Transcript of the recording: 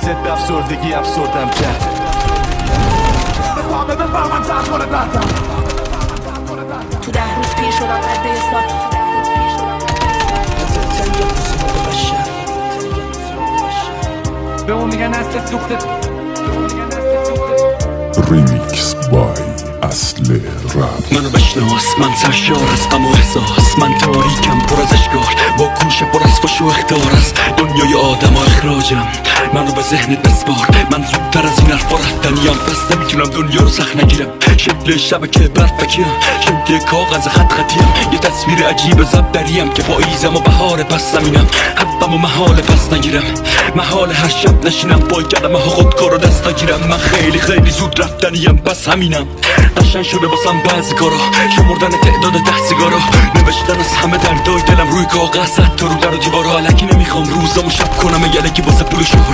ضد افسردگی افسردم کرد. تو 10 روز پیر شدم قد حساب. به اون میگن اصل سوخته. ریمیکس بای اصل رپ. منو بشناس، من سرشار از غم و احساس، من تاریکم پر از اشکال، با کوشه پر از فش و اخطار است دنیای آدم و اخراجم. منو به ذهنت بسپار، من زودتر از این حرفا رفتنیم، پس نمیتونم دنیا رو سخت نگیرم. شکل شبکه برف بکیرم، شکل کاغذ خط خطیم، یه تصویر عجیب زب دریم که پاییزم و بهار پس زمینم. حبم و محال پس نگیرم، محال هر شب نشینم با کلمه ها خودکار رو دست نگیرم. من خیلی خیلی زود رفتنیم، پس همینم. قشنگ شده باسم بعضی کارا، شمردن تعداد 10 سیگارا، نوشتن از همه دردای دلم روی کاغذ، حتی رو در و دیوارا. الکی نمیخوام روزامو شب کنم یلکی واسه پول و شهرت.